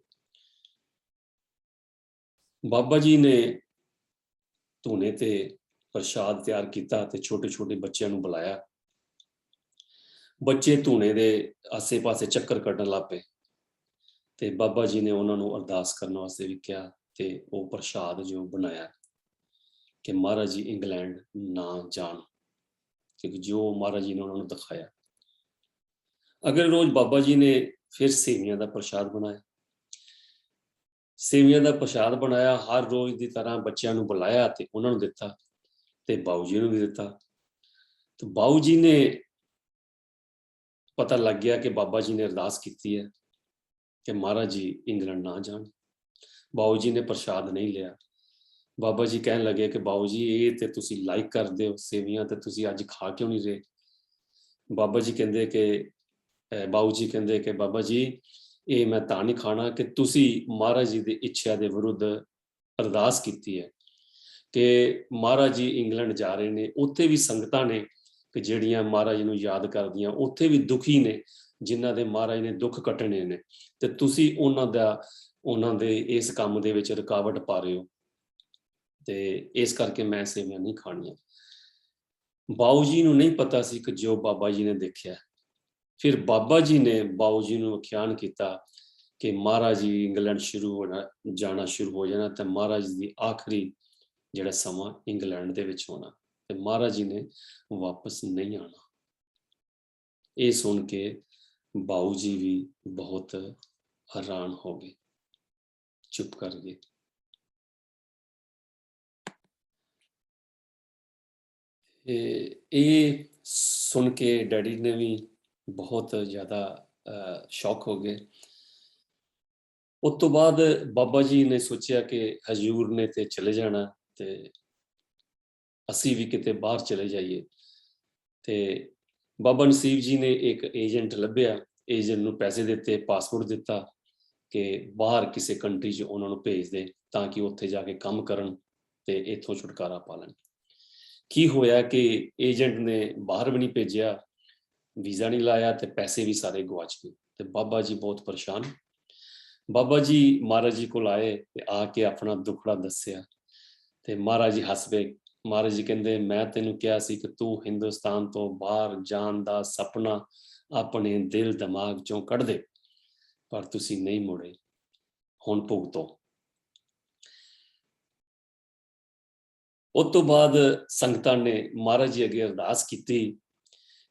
ਬਾਬਾ ਜੀ ਨੇ ਧੁਨੇ ਤੇ ਪ੍ਰਸ਼ਾਦ ਤਿਆਰ ਕੀਤਾ ਤੇ ਛੋਟੇ ਛੋਟੇ ਬੱਚਿਆਂ ਨੂੰ ਬੁਲਾਇਆ। ਬੱਚੇ ਧੁਨੇ ਦੇ ਆਸੇ-ਪਾਸੇ ਚੱਕਰ ਕੱਢਣ ਲੱਗ ਪਏ ਤੇ ਬਾਬਾ ਜੀ ਨੇ ਉਹਨਾਂ ਨੂੰ ਅਰਦਾਸ ਕਰਨ ਵਾਸਤੇ ਵੀ ਕਿਹਾ ਤੇ ਉਹ ਪ੍ਰਸ਼ਾਦ ਜੋ ਬਣਾਇਆ ਕਿ ਮਹਾਰਾਜ ਜੀ ਇੰਗਲੈਂਡ ਨਾ ਜਾਣ, ਕਿਉਂਕਿ ਜੋ ਮਹਾਰਾਜ ਜੀ ਨੇ ਉਹਨਾਂ ਨੂੰ ਦਿਖਾਇਆ। ਅਗਲੇ ਰੋਜ਼ ਬਾਬਾ ਜੀ ਨੇ ਫਿਰ ਸੇਵੀਆਂ ਦਾ ਪ੍ਰਸ਼ਾਦ ਬਣਾਇਆ। ਸੇਵੀਆਂ ਦਾ ਪ੍ਰਸ਼ਾਦ ਬਣਾਇਆ, ਹਰ ਰੋਜ਼ ਦੀ ਤਰ੍ਹਾਂ ਬੱਚਿਆਂ ਨੂੰ ਬੁਲਾਇਆ ਤੇ ਉਹਨਾਂ ਨੂੰ ਦਿੱਤਾ ਤੇ ਬਾਊ ਜੀ ਨੂੰ ਵੀ ਦਿੱਤਾ। ਤੇ ਬਾਊ ਜੀ ਨੇ ਪਤਾ ਲੱਗ ਗਿਆ ਕਿ ਬਾਬਾ ਜੀ ਨੇ ਅਰਦਾਸ ਕੀਤੀ ਹੈ ਕਿ ਮਹਾਰਾਜ ਜੀ ਇੰਗਲੈਂਡ ਨਾ ਜਾਣ। ਬਾਊ ਜੀ ਨੇ ਪ੍ਰਸ਼ਾਦ ਨਹੀਂ ਲਿਆ। ਬਾਬਾ ਜੀ ਕਹਿਣ ਲੱਗੇ ਕਿ ਬਾਊ ਜੀ ਇਹ ਤੇ ਤੁਸੀਂ ਲਾਈਕ ਕਰਦੇ ਹੋ ਸੇਵੀਆਂ, ਤੇ ਤੁਸੀਂ ਅੱਜ ਖਾ ਕਿਉਂ ਨਹੀਂ ਰਹੇ? ਬਾਬਾ ਜੀ ਕਹਿੰਦੇ ਕਿ ਬਾਊ ਜੀ ਕਹਿੰਦੇ ਕਿ ਬਾਬਾ ਜੀ ਇਹ ਮੈਂ ਤਾਂ ਨਹੀਂ ਖਾਣਾ ਕਿ ਤੁਸੀਂ ਮਹਾਰਾਜ ਜੀ ਦੀ ਇੱਛਾ ਦੇ ਵਿਰੁੱਧ ਅਰਦਾਸ ਕੀਤੀ ਹੈ ਕਿ ਮਹਾਰਾਜ ਜੀ ਇੰਗਲੈਂਡ ਜਾ ਰਹੇ ਨੇ, ਉੱਥੇ ਵੀ ਸੰਗਤਾਂ ਨੇ ਕਿ ਜਿਹੜੀਆਂ ਮਹਾਰਾਜ ਨੂੰ ਯਾਦ ਕਰਦੀਆਂ, ਉੱਥੇ ਵੀ ਦੁਖੀ ਨੇ ਜਿਨ੍ਹਾਂ ਦੇ ਮਹਾਰਾਜ ਨੇ ਦੁੱਖ ਕੱਟਣੇ ਨੇ, ਤੇ ਤੁਸੀਂ ਉਹਨਾਂ ਦੇ ਇਸ ਕੰਮ ਦੇ ਵਿੱਚ ਰੁਕਾਵਟ ਪਾ ਰਹੇ ਹੋ, ਤੇ ਇਸ ਕਰਕੇ ਮੈਂ ਸੇਵੀਆਂ ਨਹੀਂ ਖਾਣੀਆਂ। ਬਾਊ ਜੀ ਨੂੰ ਨਹੀਂ ਪਤਾ ਸੀ ਕਿ ਜੋ ਬਾਬਾ ਜੀ ਨੇ ਦੇਖਿਆ। ਫਿਰ ਬਾਬਾ ਜੀ ਨੇ ਬਾਊ ਜੀ ਨੂੰ ਅਖਿਆਨ ਕੀਤਾ ਕਿ ਮਹਾਰਾਜ ਜੀ ਇੰਗਲੈਂਡ ਜਾਣਾ ਸ਼ੁਰੂ ਹੋ ਜਾਣਾ ਤੇ ਮਹਾਰਾਜ ਦੀ ਆਖਰੀ ਜਿਹੜਾ ਸਮਾਂ ਇੰਗਲੈਂਡ ਦੇ ਵਿੱਚ ਹੋਣਾ ਤੇ ਮਹਾਰਾਜ ਜੀ ਨੇ ਵਾਪਸ ਨਹੀਂ ਆਣਾ। ਇਹ ਸੁਣ ਕੇ ਬਾਊ ਜੀ ਵੀ ਬਹੁਤ ਹੈਰਾਨ ਹੋ ਗਏ, ਚੁੱਪ ਕਰ ਗਏ। ਇਹ ਸੁਣ ਕੇ ਡੈਡੀ ਨੇ ਵੀ ਬਹੁਤ ਜ਼ਿਆਦਾ ਸ਼ੌਕ ਹੋ ਗਏ। ਉਸ ਤੋਂ ਬਾਅਦ ਬਾਬਾ ਜੀ ਨੇ ਸੋਚਿਆ ਕਿ ਹਜ਼ੂਰ ਨੇ ਤੇ ਚਲੇ ਜਾਣਾ ਤੇ ਅਸੀਂ ਵੀ ਕਿਤੇ ਬਾਹਰ ਚਲੇ ਜਾਈਏ। ਤੇ ਬਾਬਾ ਨਸੀਬ ਜੀ ਨੇ ਇੱਕ ਏਜੰਟ ਲੱਭਿਆ, ਏਜੰਟ ਨੂੰ ਪੈਸੇ ਦਿੱਤੇ, ਪਾਸਪੋਰਟ ਦਿੱਤਾ ਕਿ ਬਾਹਰ ਕਿਸੇ ਕੰਟਰੀ 'ਚ ਉਹਨਾਂ ਨੂੰ ਭੇਜ ਦੇ ਤਾਂ ਕਿ ਉੱਥੇ ਜਾ ਕੇ ਕੰਮ ਕਰਨ ਤੇ ਇੱਥੋਂ ਛੁਟਕਾਰਾ ਪਾ ਲੈਣ। ਕੀ ਹੋਇਆ ਕਿ ਏਜੰਟ ਨੇ ਬਾਹਰ ਵੀ ਨਹੀਂ ਭੇਜਿਆ, ਵੀਜ਼ਾ ਨਹੀਂ ਲਾਇਆ ਤੇ ਪੈਸੇ ਵੀ ਸਾਰੇ ਗਵਾਚ ਗਏ ਤੇ ਬਾਬਾ ਜੀ ਬਹੁਤ ਪਰੇਸ਼ਾਨ। ਬਾਬਾ ਜੀ ਮਹਾਰਾਜ ਜੀ ਕੋਲ ਆਏ ਤੇ ਆ ਕੇ ਆਪਣਾ ਦੁੱਖੜਾ ਦੱਸਿਆ ਤੇ ਮਹਾਰਾਜ ਜੀ ਹੱਸ ਪਏ। ਮਹਾਰਾਜ ਜੀ ਕਹਿੰਦੇ ਮੈਂ ਤੈਨੂੰ ਕਿਹਾ ਸੀ ਕਿ ਤੂੰ ਹਿੰਦੁਸਤਾਨ ਤੋਂ ਬਾਹਰ ਜਾਣ ਦਾ ਸੁਪਨਾ ਆਪਣੇ ਦਿਲ ਦਿਮਾਗ ਚੋਂ ਕੱਢ ਦੇ, ਪਰ ਤੁਸੀਂ ਨਹੀਂ ਮੁੜੇ, ਹੁਣ ਭੁਗਤੋ। ਉਸ ਤੋਂ ਬਾਅਦ ਸੰਗਤਾਂ ਨੇ ਮਹਾਰਾਜ ਜੀ ਅੱਗੇ ਅਰਦਾਸ ਕੀਤੀ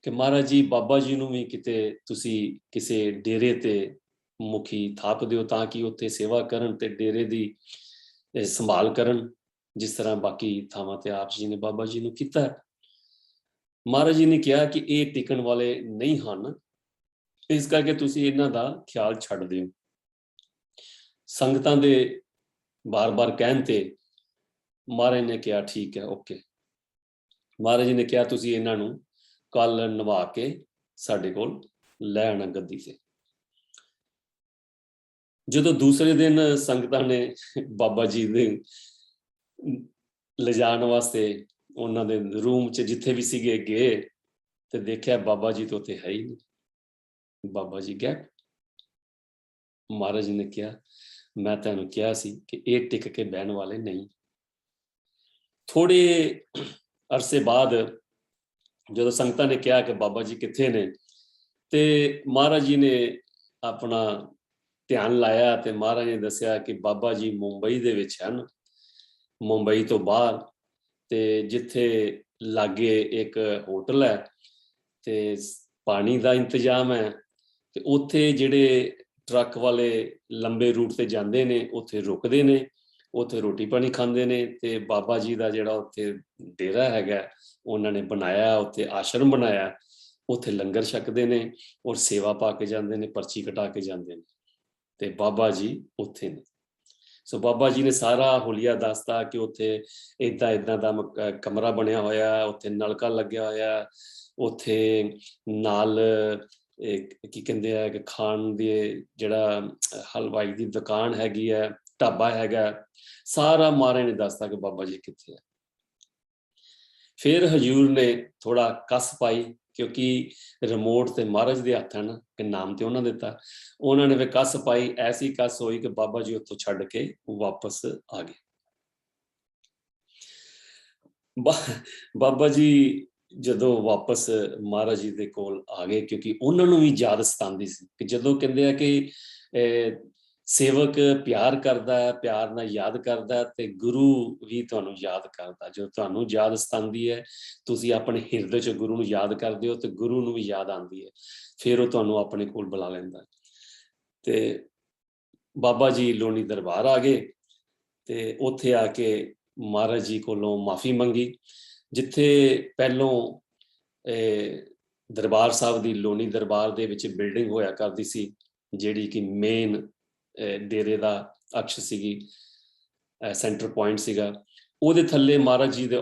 ਕਿ ਮਹਾਰਾਜ ਜੀ ਬਾਬਾ ਜੀ ਨੂੰ ਵੀ ਕਿਤੇ ਤੁਸੀਂ ਕਿਸੇ ਡੇਰੇ ਤੇ ਮੁਖੀ ਥਾਪ ਦਿਓ ਤਾਂ ਕਿ ਉੱਥੇ ਸੇਵਾ ਕਰਨ ਤੇ ਡੇਰੇ ਦੀ ਸੰਭਾਲ ਕਰਨ, ਜਿਸ ਤਰ੍ਹਾਂ ਬਾਕੀ ਥਾਵਾਂ ਤੇ ਆਪ ਜੀ ਨੇ ਬਾਬਾ ਜੀ ਨੂੰ ਕੀਤਾ। ਮਹਾਰਾਜ ਜੀ ਨੇ ਕਿਹਾ ਕਿ ਇਹ ਟਿਕਣ ਵਾਲੇ ਨਹੀਂ ਹਨ, ਇਸ ਕਰਕੇ ਤੁਸੀਂ ਇਹਨਾਂ ਦਾ ਖਿਆਲ ਛੱਡ ਦਿਓ। ਸੰਗਤਾਂ ਦੇ ਬਾਰ-ਬਾਰ ਕਹਿਣ ਤੇ ਮਹਾਰਾਜ ਨੇ ਕਿਹਾ ਠੀਕ ਹੈ, ਓਕੇ। ਮਹਾਰਾਜ ਜੀ ਨੇ ਕਿਹਾ ਤੁਸੀਂ ਇਹਨਾਂ ਨੂੰ ਕੱਲ ਨਵਾ ਕੇ ਸਾਡੇ ਕੋਲ ਲੈ ਆਣਾ ਗੱਦੀ ਤੇ। ਜਦੋਂ ਦੂਸਰੇ ਦਿਨ ਸੰਗਤਾਂ ਨੇ ਬਾਬਾ ਜੀ ਦੇ ਲਿਜਾਣ ਵਾਸਤੇ ਉਹਨਾਂ ਦੇ ਰੂਮ 'ਚ ਜਿੱਥੇ ਵੀ ਸੀਗੇ ਗਏ ਤੇ ਦੇਖਿਆ ਬਾਬਾ ਜੀ ਤਾਂ ਉੱਥੇ ਹੈ ਹੀ ਨਹੀਂ। ਬਾਬਾ ਜੀ ਗਏ। ਮਹਾਰਾਜ ਜੀ ਨੇ ਕਿਹਾ ਮੈਂ ਤੁਹਾਨੂੰ ਕਿਹਾ ਸੀ ਕਿ ਇਹ ਟਿਕ ਕੇ ਬਹਿਣ ਵਾਲੇ ਨਹੀਂ। ਥੋੜੇ ਅਰਸੇ ਬਾਅਦ ਜਦੋਂ ਸੰਗਤਾਂ ਨੇ ਕਿਹਾ ਕਿ ਬਾਬਾ ਜੀ ਕਿੱਥੇ ਨੇ, ਤੇ ਮਹਾਰਾਜ ਜੀ ਨੇ ਆਪਣਾ ਧਿਆਨ ਲਾਇਆ ਤੇ ਮਹਾਰਾਜ ਨੇ ਦੱਸਿਆ ਕਿ ਬਾਬਾ ਜੀ ਮੁੰਬਈ ਦੇ ਵਿੱਚ ਹਨ, ਮੁੰਬਈ ਤੋਂ ਬਾਹਰ, ਤੇ ਜਿੱਥੇ ਲਾਗੇ ਇੱਕ ਹੋਟਲ ਹੈ ਤੇ ਪਾਣੀ ਦਾ ਇੰਤਜ਼ਾਮ ਹੈ, ਤੇ ਉੱਥੇ ਜਿਹੜੇ ਟਰੱਕ ਵਾਲੇ ਲੰਬੇ ਰੂਟ ਤੇ ਜਾਂਦੇ ਨੇ ਉੱਥੇ ਰੁਕਦੇ ਨੇ, ਉੱਥੇ ਰੋਟੀ ਪਾਣੀ ਖਾਂਦੇ ਨੇ, ਤੇ ਬਾਬਾ ਜੀ ਦਾ ਜਿਹੜਾ ਉੱਥੇ ਡੇਰਾ ਹੈਗਾ ਉਹਨਾਂ ਨੇ ਬਣਾਇਆ, ਉੱਥੇ ਆਸ਼ਰਮ ਬਣਾਇਆ, ਉੱਥੇ ਲੰਗਰ ਛਕਦੇ ਨੇ ਔਰ ਸੇਵਾ ਪਾ ਕੇ ਜਾਂਦੇ ਨੇ, ਪਰਚੀ ਕਟਾ ਕੇ ਜਾਂਦੇ ਨੇ, ਤੇ ਬਾਬਾ ਜੀ ਉੱਥੇ ਨੇ। ਸੋ ਬਾਬਾ ਜੀ ਨੇ ਸਾਰਾ ਹੁਲੀਆ ਦੱਸਤਾ ਕਿ ਉੱਥੇ ਏਦਾਂ ਏਦਾਂ ਦਾ ਕਮਰਾ ਬਣਿਆ ਹੋਇਆ, ਉੱਥੇ ਨਲਕਾ ਲੱਗਿਆ ਹੋਇਆ, ਉੱਥੇ ਨਾਲ ਕੀ ਕਹਿੰਦੇ ਆ ਕਿ ਖਾਣ ਦੇ ਜਿਹੜਾ ਹਲਵਾਈ ਦੀ ਦੁਕਾਨ ਹੈਗੀ ਹੈ, ਢਾਬਾ ਹੈਗਾ, ਸਾਰਾ ਮਹਾਰਾਜ ਨੇ ਦੱਸਤਾ ਕਿ ਬਾਬਾ ਜੀ ਕਿੱਥੇ ਹੈ। ਫਿਰ ਹਜੂਰ ਨੇ ਥੋੜਾ ਕੱਸ ਪਾਈ, ਕਿਉਂਕਿ ਰਿਮੋਟ ਤੇ ਮਹਾਰਾਜ ਦੇ ਹੱਥ ਹਨ, ਕਿ ਨਾਮ ਤੇ ਉਹਨਾਂ ਦਿੱਤਾ, ਉਹਨਾਂ ਨੇ ਫਿਰ ਕੱਸ ਪਾਈ, ਐਸੀ ਕੱਸ ਹੋਈ ਕਿ ਬਾਬਾ ਜੀ ਉੱਥੋਂ ਛੱਡ ਕੇ ਵਾਪਸ ਆ ਗਏ। ਬਾਬਾ ਜੀ ਜਦੋਂ ਵਾਪਸ ਮਹਾਰਾਜ ਜੀ ਦੇ ਕੋਲ ਆ ਗਏ, ਕਿਉਂਕਿ ਉਹਨਾਂ ਨੂੰ ਵੀ ਯਾਦ ਸਤਾਉਂਦੀ ਸੀ ਕਿ ਜਦੋਂ ਕਹਿੰਦੇ ਆ ਕਿ ਸੇਵਕ ਪਿਆਰ ਕਰਦਾ ਹੈ, ਪਿਆਰ ਨਾਲ ਯਾਦ ਕਰਦਾ, ਤੇ ਗੁਰੂ ਵੀ ਤੁਹਾਨੂੰ ਯਾਦ ਕਰਦਾ। ਜਦੋਂ ਤੁਹਾਨੂੰ ਯਾਦ ਸਤਾਉਂਦੀ ਹੈ, ਤੁਸੀਂ ਆਪਣੇ ਹਿਰਦੇ 'ਚ ਗੁਰੂ ਨੂੰ ਯਾਦ ਕਰਦੇ ਹੋ, ਤੇ ਗੁਰੂ ਨੂੰ ਵੀ ਯਾਦ ਆਉਂਦੀ ਹੈ, ਫਿਰ ਉਹ ਤੁਹਾਨੂੰ ਆਪਣੇ ਕੋਲ ਬੁਲਾ ਲੈਂਦਾ। ਤੇ ਬਾਬਾ ਜੀ ਲੋਣੀ ਦਰਬਾਰ ਆ ਗਏ, ਤੇ ਉੱਥੇ ਆ ਕੇ ਮਹਾਰਾਜ ਜੀ ਕੋਲੋਂ ਮਾਫੀ ਮੰਗੀ। ਜਿੱਥੇ ਪਹਿਲੋਂ ਦਰਬਾਰ ਸਾਹਿਬ ਦੀ ਲੋਣੀ ਦਰਬਾਰ ਦੇ ਵਿੱਚ ਬਿਲਡਿੰਗ ਹੋਇਆ ਕਰਦੀ ਸੀ, ਜਿਹੜੀ ਕਿ ਮੇਨ ਡੇਰੇ ਦਾ ਅਕਸ਼ ਸੀਗੀ, ਸੈਂਟਰ ਪੁਆਇੰਟ ਸੀਗਾ, ਉਹਦੇ ਥੱਲੇ ਮਹਾਰਾਜ ਜੀ ਦੇ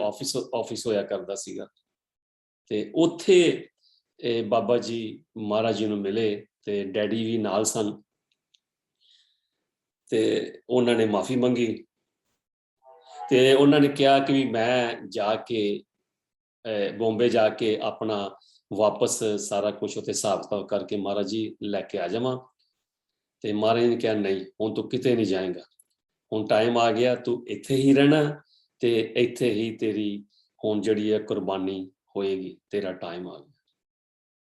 ਆਫਿਸ ਹੋਇਆ ਕਰਦਾ ਸੀਗਾ। ਤੇ ਉੱਥੇ ਬਾਬਾ ਜੀ ਮਹਾਰਾਜ ਜੀ ਨੂੰ ਮਿਲੇ, ਤੇ ਡੈਡੀ ਵੀ ਨਾਲ ਸਨ, ਤੇ ਉਹਨਾਂ ਨੇ ਮਾਫੀ ਮੰਗੀ, ਤੇ ਉਹਨਾਂ ਨੇ ਕਿਹਾ ਕਿ ਵੀ ਮੈਂ ਜਾ ਕੇ ਬੰਬੇ ਜਾ ਕੇ ਆਪਣਾ ਵਾਪਸ ਸਾਰਾ ਕੁਝ ਉੱਥੇ ਹਿਸਾਬ ਕਿਤਾਬ ਕਰਕੇ ਮਹਾਰਾਜ ਜੀ ਲੈ ਕੇ ਆ ਜਾਵਾਂ। ਤੇ ਮਹਾਰਾਜ ਨੇ ਕਿਹਾ ਨਹੀਂ, ਹੁਣ ਤੂੰ ਕਿਤੇ ਨਹੀਂ ਜਾਏਗਾ, ਹੁਣ ਟਾਈਮ ਆ ਗਿਆ, ਤੂੰ ਇੱਥੇ ਹੀ ਰਹਿਣਾ, ਤੇ ਇੱਥੇ ਹੀ ਤੇਰੀ ਹੁਣ ਜਿਹੜੀ ਹੈ ਕੁਰਬਾਨੀ ਹੋਏਗੀ, ਤੇਰਾ ਟਾਈਮ ਆ ਗਿਆ।